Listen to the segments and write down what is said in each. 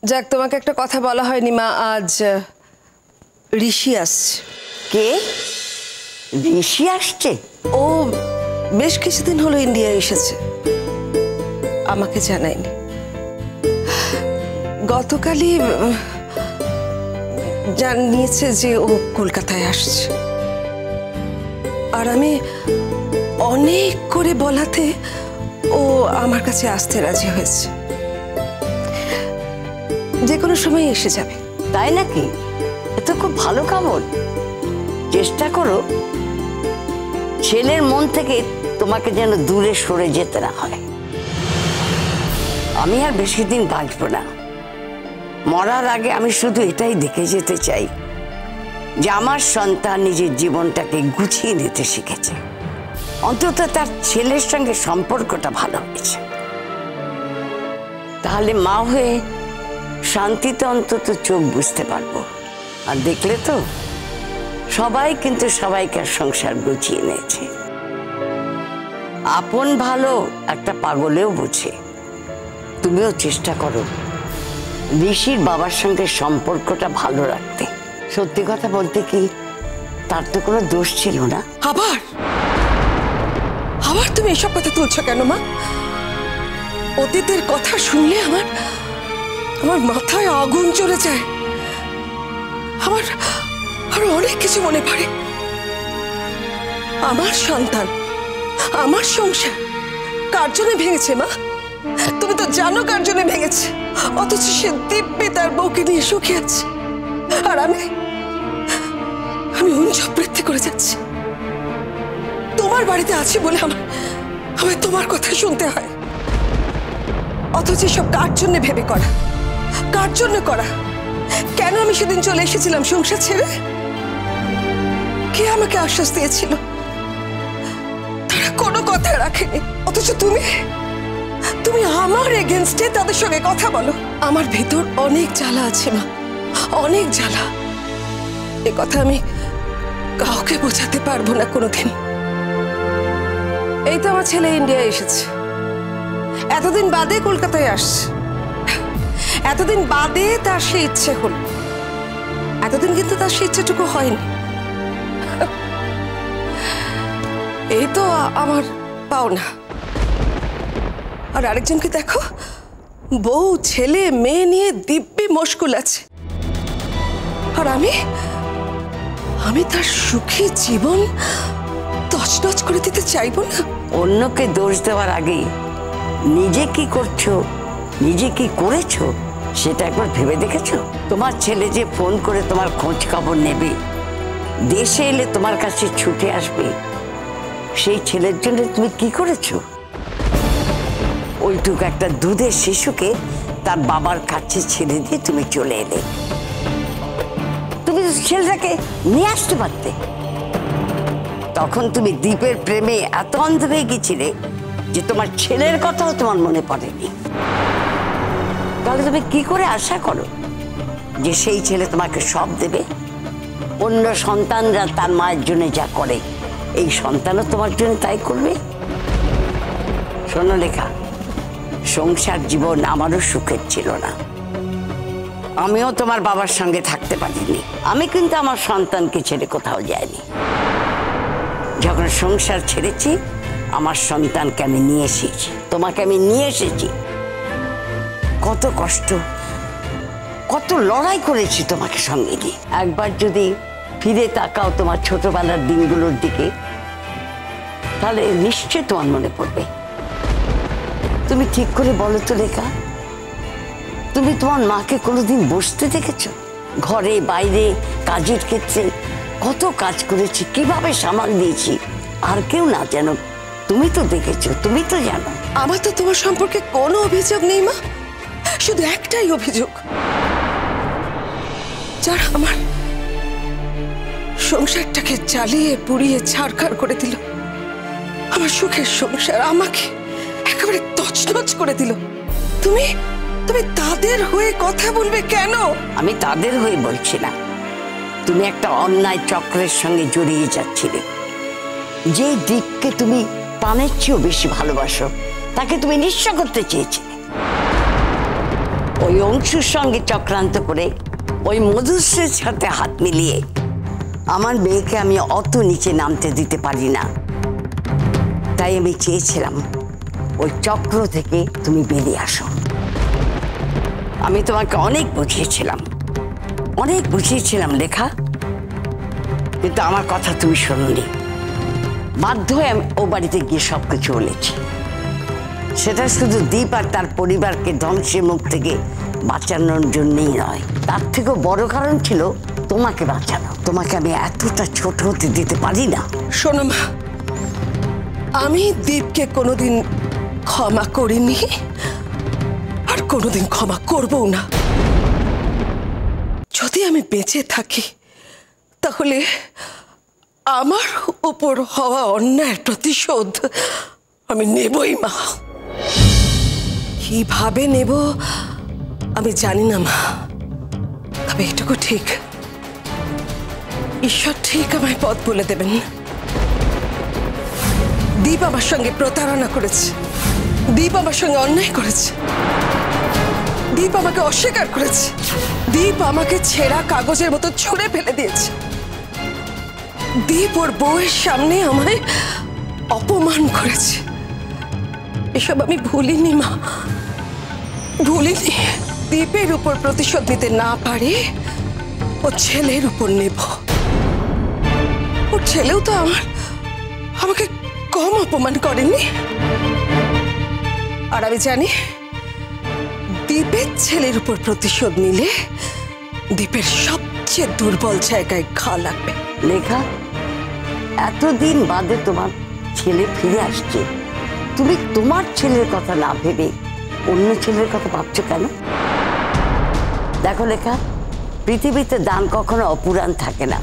যাক, তোমাকে একটা কথা বলা হয়নি মা, আজ ঋষি আসছে। কে? ঋষি আসছে? ও বেশ কিছুদিন হলো ইন্ডিয়া এসেছে, আমাকে জানায়নি। গতকালই জানিয়েছে যে ও কলকাতায় আসছে, আর আমি অনেক করে বলাতে ও আমার কাছে আসতে রাজি হয়েছে। যে কোনো সময় এসে যাবে। তাই নাকি? এ তো খুব ভালো খবর। চেষ্টা করো ছেলের মন থেকে তোমাকে যেন দূরে সরে যেতে না হয়। আমি আর বেশি দিন বাঁচব না। মরার আগে আমি শুধু এটাই দেখে যেতে চাই যে আমার সন্তান নিজের জীবনটাকে গুছিয়ে নিতে শিখেছে, অন্তত তার ছেলের সঙ্গে সম্পর্কটা ভালো হয়েছে। তাহলে মা হয়ে শান্তিতে অন্তত চোখ বুঝতে পারবো। আর দেখলে তো সবাই কিন্তু সবাইকার সংসার গুছিয়ে নিয়েছে। আপন ভালো একটা পাগলেও বুঝে। তুমিও চেষ্টা করো ঋষির বাবার সঙ্গে সম্পর্কটা ভালো রাখতে। সত্যি কথা বলতে কি, তার তো কোনো দোষ ছিল না। আবার আবার তুমি এসব কথা তুলছো কেন মা? অতীতের কথা শুনলে আমার মাথায় আগুন চলে যায়। আমার আরো অনেক কিছু মনে পড়ে। আমার সন্তান, আমার সংসার কার জন্য ভেঙেছে মা? তুমি তো জানো কার জন্য ভেঙেছে। অথচ সে দিব্যি তার বউকে নিয়ে সুখে আছে, আর আমি উঞ্চবৃত্তি করে যাচ্ছি। তোমার বাড়িতে আছি বলে আমায় তোমার কথা শুনতে হয়। অথচ সব কার জন্য ভেবে করা, কার জন্য করা? কেন আমি সেদিন চলে এসেছিলাম সংসার ছেড়ে? কে আমাকে আশ্বাস দিয়েছিল? তারা কোনো কথা রাখেনি। অথচ তুমি আমার এগেনস্টে তাদের সঙ্গে কথা বলো। আমার ভেতর অনেক জ্বালা আছে মা, অনেক জ্বালা। এ কথা আমি কাউকে বোঝাতে পারবো না কোনোদিন। এই তো আমার ছেলে ইন্ডিয়া এসেছে, এতদিন বাদে কলকাতায় আসছে, এতদিন বাদে তার সে ইচ্ছে হলো। এতদিন কিন্তু তার সে ইচ্ছেটুকু হয়নি। এই তো আমার পাওনা। আর আরেকজনকে দেখো, বউ ছেলে মেয়ে নিয়ে দিব্যি মশগুল আছে, আর আমি তার সুখী জীবন তছনছ করে দিতে চাইবো না। অন্যকে দোষ দেওয়ার আগে নিজে কি করছো, নিজে কি করেছো সেটা একবার ভেবে দেখেছো? তোমার ছেলে যে ফোন করে তোমার খোঁজ খবর নেবে, দেশে এলে তোমার কাছে ছুটে আসবে, সেই ছেলের জন্য তুমি কি করেছো? ওইটুকু একটা দুধের শিশুকে তার বাবার কাছে ছেড়ে দিয়ে তুমি চলে এলে। তুমি ছেলেটাকে নিয়ে আসতে পারতে। তখন তুমি দীপের প্রেমে এত অন্ধ হয়ে গেছিলে যে তোমার ছেলের কথাও তোমার মনে পড়েনি। তাহলে তুমি কি করে আশা করো যে সেই ছেলে তোমাকে সব দেবে? অন্য সন্তানরা তার মায়ের জন্য যা করে, এই সন্তানও তোমার জন্য তাই করবে? শোনো লেখা, সংসার জীবন আমারও সুখের ছিল না। আমিও তোমার বাবার সঙ্গে থাকতে পারিনি। আমি কিন্তু আমার সন্তানকে ছেড়ে কোথাও যাইনি। যখন সংসার ছেড়েছি, আমার সন্তানকে আমি নিয়ে এসেছি, তোমাকে আমি নিয়ে এসেছি। কত কষ্ট, কত লড়াই করেছি তোমাকে সঙ্গে নিয়ে। একবার যদি ফিরে তাকাও তোমার ছোটবেলার দিনগুলোর দিকে, তাহলে নিশ্চয় তোমার মনে পড়বে। তুমি ঠিক করে বলো তো লেখা, তুমি তোমার মাকে কোনোদিন বসতে দেখেছো? ঘরে বাইরে কাজের ক্ষেত্রে কত কাজ করেছি, কিভাবে সামাল দিয়েছি, আর কেউ না জানো, তুমি তো দেখেছো, তুমি তো জানো। আমার তো তোমার সম্পর্কে কোনো অভিযোগ নেই মা, শুধু একটাই অভিযোগ, যারা আমার সংসারটাকে জ্বালিয়ে পুড়িয়ে ছাড়খাড় করে দিল, আমার সুখের সংসার আমাকে একেবারে তছনছ করে দিল। তুমি তাদের হয়ে কথা বলবে কেন? আমি তাদের হয়ে বলছি না, তুমি একটা অন্যায় চক্রের সঙ্গে জড়িয়ে যাচ্ছিলে। যে দিককে তুমি প্রাণের চেয়েও বেশি ভালোবাসো, তাকে তুমি নিঃস্ব করতে চেয়েছিলে। ওই অংশুর সঙ্গে চক্রান্ত করে ওই মধুশ্রীর সাথে হাত মিলিয়ে আমার মেয়েকে আমি অত নিচে নামতে দিতে পারি না। তাই আমি চেয়েছিলাম ওই চক্র থেকে তুমি বেরিয়ে আসো। আমি তোমাকে অনেক বুঝিয়েছিলাম লেখা, কিন্তু আমার কথা তুমি শোনোনি। বাধ্য হয়ে আমি ও বাড়িতে গিয়ে সবকিছু বলেছি। সেটা শুধু দীপ আর তার পরিবারকে ধ্বংসের মুখ থেকে বাঁচানোর জন্যই নয়, তার থেকেও বড় কারণ ছিল তোমাকে বাঁচানো। তোমাকে আমি এতটা ছোট হতে দিতে পারি না। শোনো মা, আমি দীপকে কোনোদিন ক্ষমা করিনি আর কোনোদিন ক্ষমা করবও না। যদি আমি বেঁচে থাকি তাহলে আমার উপর হওয়া অন্যায়ের প্রতিশোধ আমি নেবই মা। কিভাবে নেব আমি জানি না মা, তবে এটুকু ঠিক, ঈশ্বর ঠিক আমায় পথ বলে দেবেন। দীপ আমার সঙ্গে প্রতারণা করেছে, দীপ আমার সঙ্গে অন্যায় করেছে, দীপ আমাকে অস্বীকার করেছে, দীপ আমাকে ছেঁড়া কাগজের মতো ছুঁড়ে ফেলে দিয়েছে। দীপ ওর বউয়ের সামনে আমায় অপমান করেছে। এসব আমি ভুলিনি মা, ভুলিনি। দীপের উপর প্রতিশোধ নিতে না পারে ও ছেলের উপর নেব। ওর ছেলেও তো আমাকে কম অপমান করেনি। আর আমি জানি দীপের ছেলের উপর প্রতিশোধ নিলে দীপের সবচেয়ে দুর্বল জায়গায় ঘা লাগবে। লেখা, এতদিন বাদে তোমার ছেলে ফিরে আসছে, তুমি তোমার ছেলের কথা না ভেবে অন্য ছেলের কথা ভাবছো কেন? দেখো লেখা, পৃথিবীতে দান কখনো অপুরাণ থাকে না।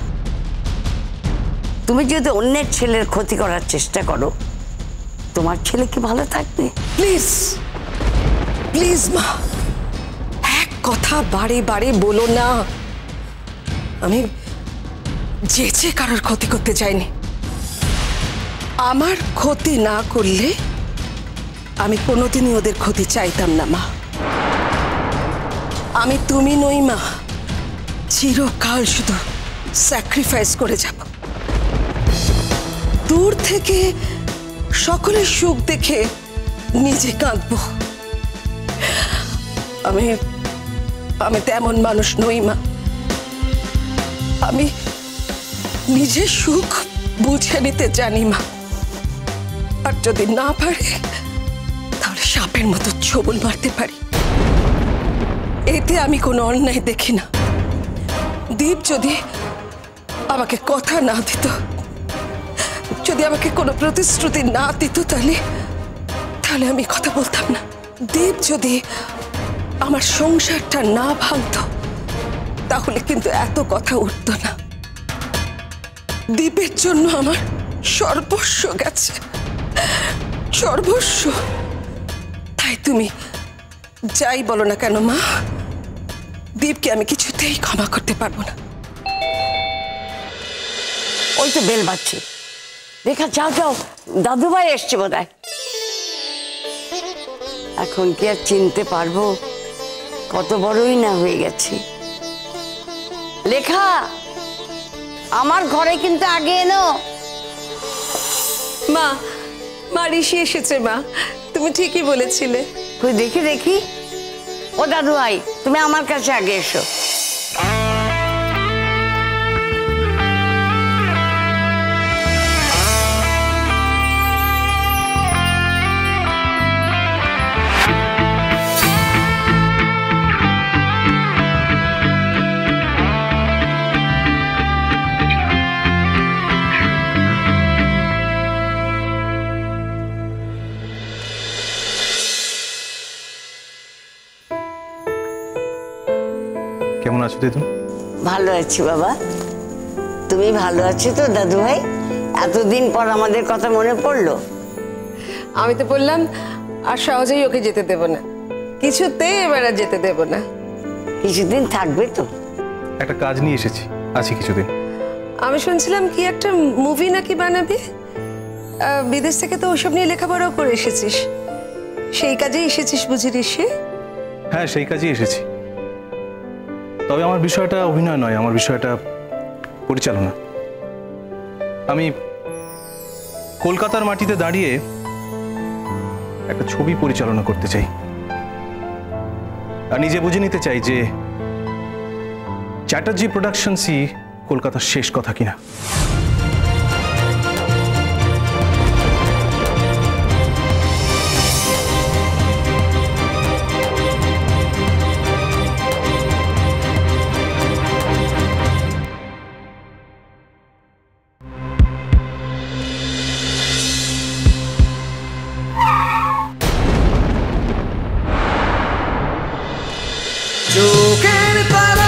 তুমি যদি অন্যের ছেলের ক্ষতি করার চেষ্টা করো, তোমার ছেলে কি ভালো থাকবে? প্লিজ প্লিজ মা, এক কথা বারে বারে বলো না। আমি যেচে কারোর ক্ষতি করতে চাইনি। আমার ক্ষতি না করলে আমি কোনোদিনই ওদের ক্ষতি চাইতাম না মা। আমি তুমি নই মা, চিরকাল শুধু স্যাক্রিফাইস করে যাব। দূর থেকে সকলের সুখ দেখে নিজে কাঁদবো। আমি তেমন মানুষ নই মা। আমি নিজের সুখ বুঝে নিতে জানি মা। আর যদি না পারে তাহলে সাপের মতো ছোবল মারতে পারি। এতে আমি কোনো অন্যায় দেখি না। দীপ যদি আমাকে কথা না দিত, যদি আমাকে কোনো প্রতিশ্রুতি না দিত, তাহলে আমি কথা বলতাম না। দীপ যদি আমার সংসারটা না ভাঙত তাহলে কিন্তু এত কথা উঠত না। দীপের জন্য আমার সর্বস্ব গেছে, সর্বস্ব। তাই তুমি যাই বলো না কেন মা, দীপকে আমি কিছুতেই ক্ষমা করতে পারবো না। ওই তো বেল বাজছে। রেখা, যাও যাও, দাদুভাই এসছে বোধহয়। এখন কি আর চিনতে পারবো? কত বড়ই না হয়ে গেছে। লেখা, আমার ঘরে কিন্তু আগে এনো। মা, ঋষি এসেছে মা, তুমি ঠিকই বলেছিলে। কই দেখি দেখি। ও দাদুভাই, তুমি আমার কাছে আগে এসো। কেমন আছো দিদু? ভালো আছি বাবা, তুমি ভালো আছো তো দাদু ভাই? এতদিন পর আমাদের কথা মনে পড়লো। আমি তো বললাম আর সহজেই ওকে যেতে দেব না, কিছুতেই এবার আর যেতে দেব না। কিছুদিন থাকবে তো? একটা কাজ নিয়ে এসেছি, আছি কিছুদিন। আমি শুনছিলাম কি একটা মুভি নাকি বানাবি, বিদেশ থেকে তো ওসব নিয়ে লেখাপড়াও করে এসেছিস, সেই কাজেই এসেছিস বুঝি ঋষি? হ্যাঁ, সেই কাজেই এসেছি। তবে আমার বিষয়টা অভিনয় নয়, আমার বিষয়টা পরিচালনা। আমি কলকাতার মাটিতে দাঁড়িয়ে একটা ছবি পরিচালনা করতে চাই, আর নিজে বুঝে নিতে চাই যে চ্যাটার্জি প্রোডাকশনসই কলকাতার শেষ কথা কিনা। চোখের তারা